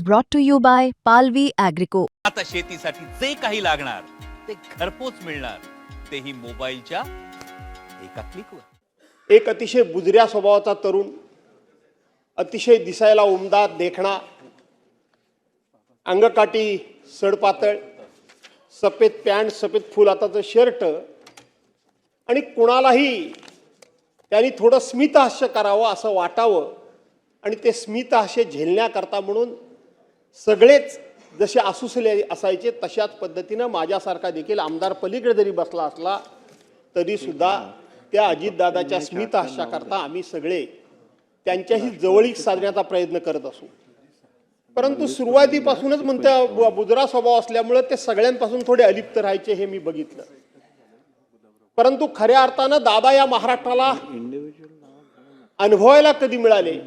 brought to you by Palvi Agrico. आता शेतीसाठी जे काही लागणार ते घरपोच मिळणार, तेही मोबाईलच्या एका क्लिकवर। एक अतिशय बुजऱ्या स्वभावाचा तरुण, अतिशय दिसायला उमदा देखणा, अंगकाठी सडपातळ, सफेद पॅन्ट, सफेद फुल हाताचं शर्ट, आणि कुणालाही त्यांनी थोडं स्मितहास्य करावं असं वाटावं, आणि ते स्मितहास्य झेलण्याकरता म्हणून सगळेच जसे आसुसले असायचे तशाच पद्धतीनं माझ्यासारखा देखील आमदार पलीकडे जरी बसला असला तरी सुद्धा त्या अजितदादाच्या स्मितहास्याकरता आम्ही सगळे त्यांच्याशी जवळीक साधण्याचा प्रयत्न करत असू। परंतु सुरुवातीपासूनच म्हणते बुजरा स्वभाव असल्यामुळे ते सगळ्यांपासून थोडे अलिप्त राहायचे हे मी बघितलं। परंतु खऱ्या अर्थानं दादा या महाराष्ट्राला अनुभवायला कधी मिळाले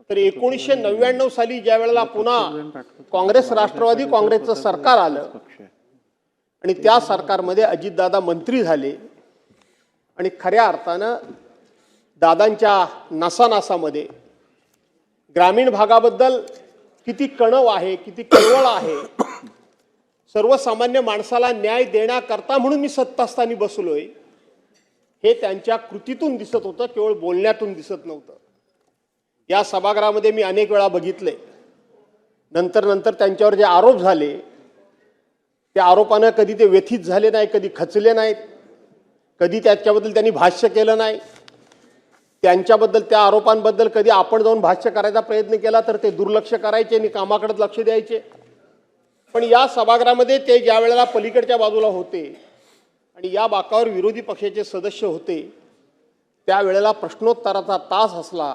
तर 1999 साली ज्या वेळेला पुन्हा काँग्रेस राष्ट्रवादी काँग्रेसचं सरकार आलं आणि त्या सरकारमध्ये अजितदादा मंत्री झाले आणि खऱ्या अर्थानं दादांच्या नसानसामध्ये ग्रामीण भागाबद्दल किती कणव आहे, किती कळवळ आहे, सर्वसामान्य माणसाला न्याय देण्याकरता म्हणून मी सत्तास्थानी बसलोय हे त्यांच्या कृतीतून दिसत होतं, केवळ बोलण्यातून दिसत नव्हतं। या सभागृहामध्ये मी अनेक वेळा बघितले, नंतर त्यांच्यावर जे आरोप झाले त्या आरोपानं कधी ते व्यथित झाले नाही, कधी खचले नाहीत, कधी त्याच्याबद्दल त्यांनी भाष्य केलं नाही। त्यांच्याबद्दल त्या आरोपांबद्दल कधी आपण जाऊन भाष्य करायचा प्रयत्न केला तर ते दुर्लक्ष करायचे आणि कामाकडे लक्ष द्यायचे। पण या सभागृहामध्ये ते ज्या वेळेला पलीकडच्या बाजूला होते आणि या बाकावर विरोधी पक्षाचे सदस्य होते त्यावेळेला प्रश्नोत्तराचा तास असला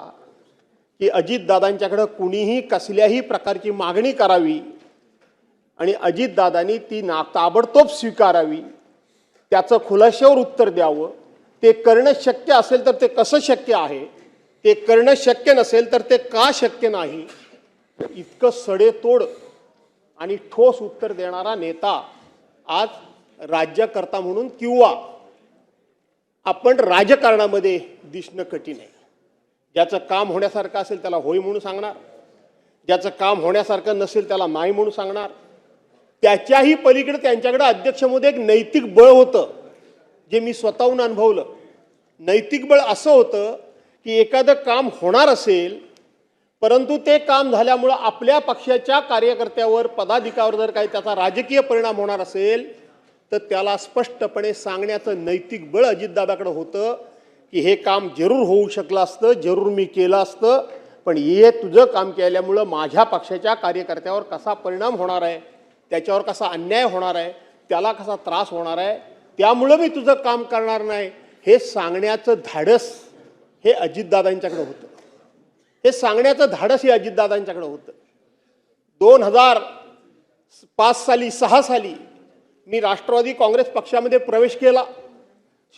की अजितदादांच्याकडे कुणीही कसल्याही प्रकारची मागणी करावी आणि अजितदादांनी ती ताबडतोब स्वीकारावी, त्याचं खुलाशावर उत्तर द्यावं। ते करणं शक्य असेल तर ते कसं शक्य आहे, ते करणं शक्य नसेल तर ते का शक्य नाही, इतकं सडेतोड आणि ठोस उत्तर देणारा नेता आज राज्यकर्ता म्हणून किंवा आपण राजकारणामध्ये दिसणं कठीण आहे। ज्याचं काम होण्यासारखं असेल त्याला होय म्हणून सांगणार, ज्याचं काम होण्यासारखं नसेल त्याला नाही म्हणून सांगणार। त्याच्याही पलीकडे त्यांच्याकडे अध्यक्षमध्ये एक नैतिक बळ होतं जे मी स्वतःहून अनुभवलं। नैतिक बळ असं होतं की एखादं काम होणार असेल परंतु ते काम झाल्यामुळं आपल्या पक्षाच्या कार्यकर्त्यावर, पदाधिकाऱ्यावर जर काही त्याचा राजकीय परिणाम होणार असेल तर त्याला स्पष्टपणे सांगण्याचं नैतिक बळ अजितदादाकडे होतं की हे काम जरूर होऊ शकलं असतं, जरूर मी केलं असतं, पण हे तुझं काम केल्यामुळं माझ्या पक्षाच्या कार्यकर्त्यावर कसा परिणाम होणार आहे, त्याच्यावर कसा अन्याय होणार आहे, त्याला कसा त्रास होणार आहे, त्यामुळं मी तुझं काम करणार नाही हे सांगण्याचं धाडस हे अजितदादांच्याकडे होतं। हे सांगण्याचं धाडस हे अजितदादांच्याकडे होतं। 2005 साली 6 साली मी राष्ट्रवादी काँग्रेस पक्षामध्ये प्रवेश केला,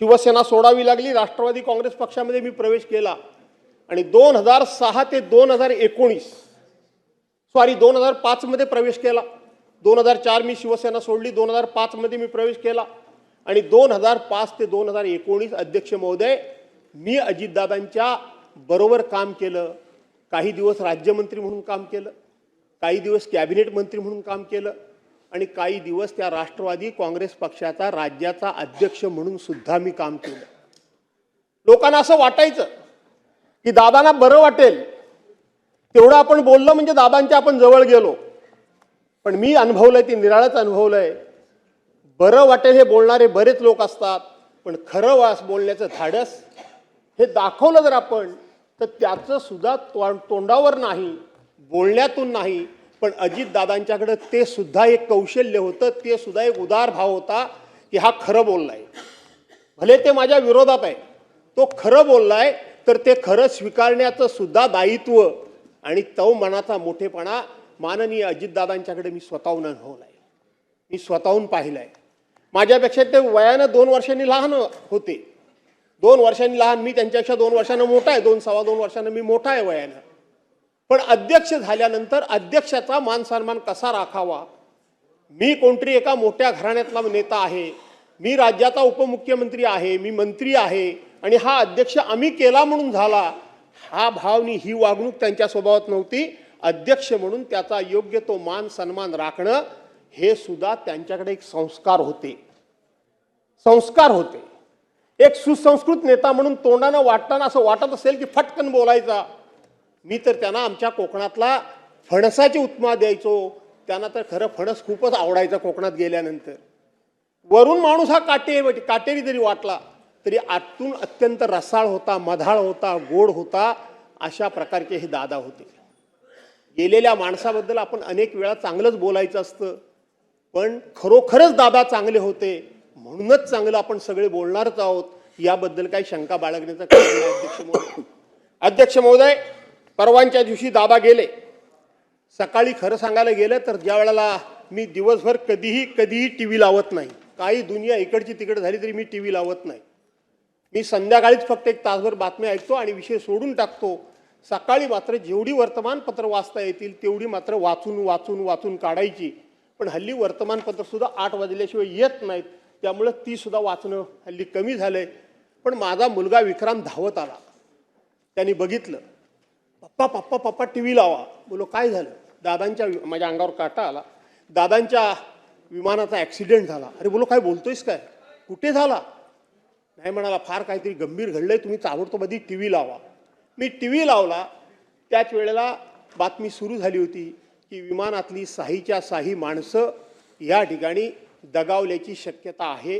शिवसेना सोडावी लागली, राष्ट्रवादी काँग्रेस पक्षामध्ये मी प्रवेश केला आणि 2006 ते 2005 मध्ये प्रवेश केला। 2004 मी शिवसेना सोडली, 2005 मध्ये मी प्रवेश केला आणि 2005 ते 2019 अध्यक्ष महोदय मी अजितदादांच्या बरोबर काम केलं। काही दिवस राज्यमंत्री म्हणून काम केलं, काही दिवस कॅबिनेट मंत्री म्हणून काम केलं आणि काही दिवस त्या राष्ट्रवादी काँग्रेस पक्षाचा राज्याचा अध्यक्ष म्हणून सुद्धा मी काम केलं। लोकांना असं वाटायचं की दादांना बरं वाटेल तेवढं आपण बोललं म्हणजे दादांच्या आपण जवळ गेलो, पण मी अनुभवलंय, ते निराळच अनुभवलंय। बरं वाटेल हे बोलणारे बरेच लोक असतात, पण खरं बोलण्याचं धाडस हे दाखवलं जर आपण तर त्याचं सुद्धा तोंडावर नाही, बोलण्यातून नाही, पण अजितदादांच्याकडे ते सुद्धा एक कौशल्य होतं, ते सुद्धा एक उदार भाव होता की हा खरं बोललाय, भले ते माझ्या विरोधात आहे, तो खरं बोललाय तर ते खरं स्वीकारण्याचं सुद्धा दायित्व आणि तो मनाचा मोठेपणा माननीय अजितदादांच्याकडे मी स्वतःहून अनुभवलाय, मी स्वतःहून पाहिलाय। माझ्यापेक्षा ते वयानं 2 वर्षांनी लहान होते, 2 वर्षांनी लहान, मी त्यांच्यापेक्षा 2 वर्षांनं मोठा आहे, 2-2.25 वर्षांनं मी मोठा आहे वयानं। पण अध्यक्ष झाल्यानंतर अध्यक्षाचा मान सन्मान कसा राखावा, मी कोणतरी एका मोठ्या घराण्यातला नेता आहे, मी राज्याचा उपमुख्यमंत्री आहे, मी मंत्री आहे आणि हा अध्यक्ष आम्ही केला म्हणून झाला, हा भावनी ही वागणूक त्यांच्या स्वभावात नव्हती अध्यक्ष म्हणून त्याचा योग्य तो मान सन्मान राखणं हे सुद्धा त्यांच्याकडे एक संस्कार होते. एक सुसंस्कृत नेता म्हणून तोंडानं वाटताना असं वाटत असेल की फटकन बोलायचा. मी तर त्यांना आमच्या कोकणातला फणसाची उपमा द्यायचो. त्यांना तर खरं फणस खूपच आवडायचं कोकणात गेल्यानंतर. वरून माणूस हा काटेरी जरी वाटला तरी आतून अत्यंत रसाळ होता, मधाळ होता, गोड होता. अशा प्रकारचे हे दादा होते. गेलेल्या माणसाबद्दल आपण अनेक वेळा चांगलंच बोलायचं असतं, पण खरोखरच दादा चांगले होते म्हणूनच चांगलं आपण सगळे बोलणारच आहोत, याबद्दल काही शंका बाळगण्याचं कारण नाही. अध्यक्ष महोदय, परवांच्या दिवशी दादा गेले. सकाळी खरं सांगायला गेलं तर ज्या वेळेला मी दिवसभर कधीही टीव्ही लावत नाही, काही दुनिया इकडची तिकडे झाली तरी मी टीव्ही लावत नाही. मी संध्याकाळीच फक्त एक तासभर बातम्या ऐकतो आणि विषय सोडून टाकतो. सकाळी मात्र जेवढी वर्तमानपत्र वाचता येतील तेवढी मात्र वाचून काढायची. पण हल्ली वर्तमानपत्र सुद्धा 8 वाजल्याशिवाय येत नाहीत, त्यामुळे ती सुद्धा वाचणं हल्ली कमी झालंय. पण माझा मुलगा विक्रांत धावत आला. त्यांनी बघितलं, पप्पा टीव्ही लावा. बोलो काय झालं? दादांच्या, माझ्या अंगावर काटा आला. दादांच्या विमानाचा ॲक्सिडेंट झाला. अरे बोलो काय बोलतोयस काय? कुठे झाला? नाही म्हणाला, फार काहीतरी गंभीर घडलंय, तुम्ही ताबडतोब टीव्ही लावा. मी टीव्ही लावला. त्याच वेळेला बातमी सुरू झाली होती की विमानातली साहीच्या साही माणसं या ठिकाणी दगावल्याची शक्यता आहे,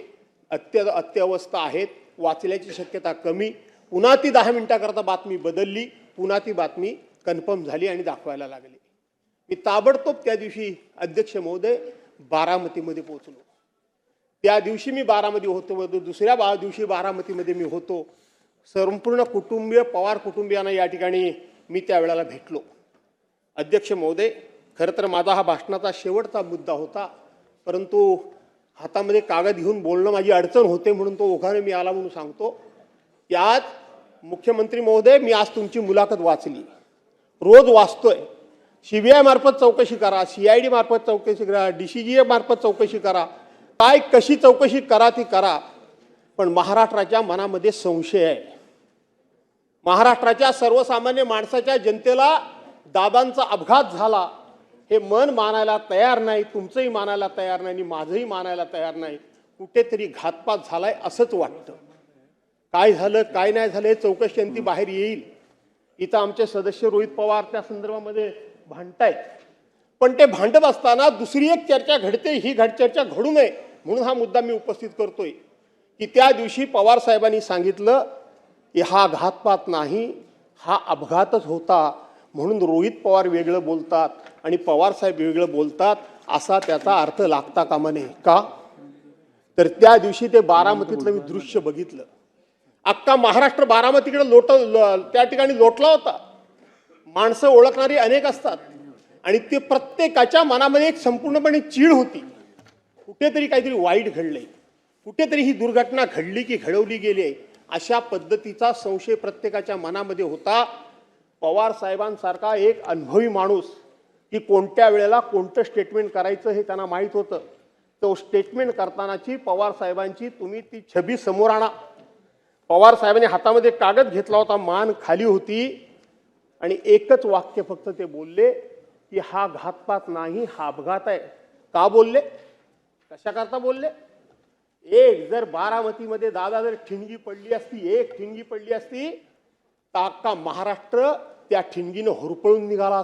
अत्यवस्था आहेत, वाचल्याची शक्यता कमी. पुन्हा ती 10 मिनिटाकरता बातमी बदलली, पुन्हा ती बातमी कन्फर्म झाली आणि दाखवायला लागली. मी ताबडतोब त्या दिवशी अध्यक्ष महोदय बारामतीमध्ये पोहोचलो. त्या दिवशी मी बारामती होतो, दुसऱ्या दिवशी बारामतीमध्ये मी होतो. संपूर्ण कुटुंबीय, पवार कुटुंबियांना या ठिकाणी मी त्यावेळेला भेटलो. अध्यक्ष महोदय, खरं तर माझा हा भाषणाचा शेवटचा मुद्दा होता, परंतु हातामध्ये कागद घेऊन बोलणं माझी अडचण होते म्हणून तो ओघाने मी आला म्हणून सांगतो की आज मुख्यमंत्री महोदय, मी आज तुमची मुलाखत वाचली, रोज वाचतोय. CBI मार्फत चौकशी करा, CID मार्फत चौकशी करा, DCGA मार्फत चौकशी करा, काय कशी चौकशी करा ती करा, पण महाराष्ट्राच्या मनामध्ये संशय आहे. महाराष्ट्राच्या सर्वसामान्य माणसाच्या जनतेला दादांचा अपघात झाला हे मन मानायला तयार नाही, तुमचंही मानायला तयार नाही आणि माझंही मानायला तयार नाही. कुठेतरी घातपात झालाय असंच वाटतं. काय झालं काय नाही झालं हे चौकशी अंती बाहेर येईल. इथं आमचे सदस्य रोहित पवार त्या संदर्भामध्ये भांडतायत, पण ते भांडत असताना दुसरी एक चर्चा घडते. ही चर्चा घडू नये म्हणून हा मुद्दा मी उपस्थित करतोय की त्या दिवशी पवार साहेबांनी सांगितलं की हा घातपात नाही, हा अपघातच होता, म्हणून रोहित पवार वेगळं बोलतात आणि पवार साहेब वेगळं बोलतात असा त्याचा अर्थ लागता कामा नये. का तर त्या दिवशी ते बारामतीतलं मी दृश्य बघितलं. अख्खा महाराष्ट्र बारामतीकडे त्या ठिकाणी लोटला होता. माणसं ओळखणारी अनेक असतात आणि ते प्रत्येकाच्या मनामध्ये एक संपूर्णपणे चीड होती. कुठेतरी काहीतरी वाईट घडलंय, कुठेतरी ही दुर्घटना घडली की घडवली गेली आहे अशा पद्धतीचा संशय प्रत्येकाच्या मनामध्ये होता. पवार साहेबांसारखा एक अनुभवी माणूस की कोणत्या वेळेला कोणतं स्टेटमेंट करायचं हे त्यांना माहीत होतं. तो स्टेटमेंट करतानाची पवार साहेबांची तुम्ही ती छबी समोर आणा. पवार साहेबांनी हातामध्ये कागद घेतला होता, मान खाली होती आणि एकच वाक्य फक्त ते बोलले की हा घातपात नाही, हा अपघात आहे. का बोलले? कशा करता बोलले? एक जर बारामतीमध्ये दादा जर ठिणगी पडली असती, एक ठिणगी पडली असती तर अख्खा महाराष्ट्र त्या ठिणगीनं होरपळून निघाला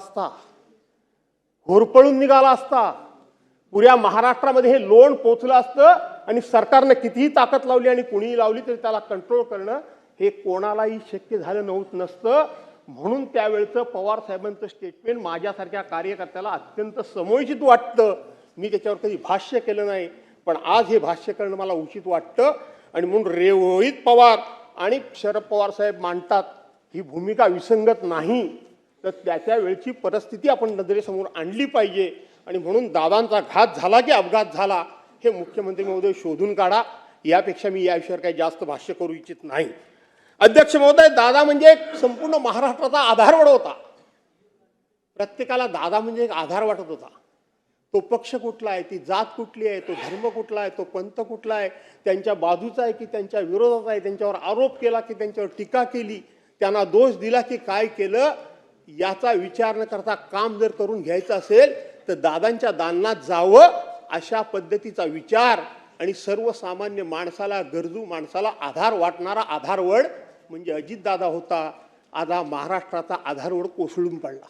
असता. पुऱ्या महाराष्ट्रामध्ये हे लोण पोचलं असतं आणि सरकारनं कितीही ताकद लावली आणि कुणीही लावली तरी त्याला कंट्रोल करणं हे कोणालाही शक्य झालं नसतं. म्हणून त्यावेळचं पवार साहेबांचं स्टेटमेंट माझ्यासारख्या कार्यकर्त्याला अत्यंत समयोचित वाटतं. मी त्याच्यावर कधी भाष्य केलं नाही, पण आज हे भाष्य करणं मला उचित वाटतं. आणि म्हणून रोहित पवार आणि शरद पवार साहेब मांडतात ही भूमिका विसंगत नाही, तर त्या वेळची परिस्थिती आपण नजरेसमोर आणली पाहिजे. आणि म्हणून दादांचा घात झाला की अपघात झाला हे मुख्यमंत्री महोदय शोधून काढा. यापेक्षा मी या विषयावर काही जास्त भाष्य करू इच्छित नाही. अध्यक्ष महोदय, दादा म्हणजे एक संपूर्ण महाराष्ट्राचा आधारवड होता. प्रत्येकाला दादा म्हणजे एक आधार वाटत होता. तो पक्ष कुठला आहे, ती जात कुठली आहे, तो धर्म कुठला आहे, तो पंथ कुठला आहे, त्यांच्या बाजूचा आहे की त्यांच्या विरोधात आहे, त्यांच्यावर आरोप केला की त्यांच्यावर टीका केली, त्यांना दोष दिला की काय केलं, याचा विचार न करता काम जर करून घ्यायचं असेल तर दादांच्या दालनात जावं, अशा पद्धतीचा विचार आणि सर्वसामान्य माणसाला, गरजू माणसाला आधार वाटणारा आधारवड म्हणजे अजितदादा होता. आज हा महाराष्ट्राचा आधारवड कोसळून पडला.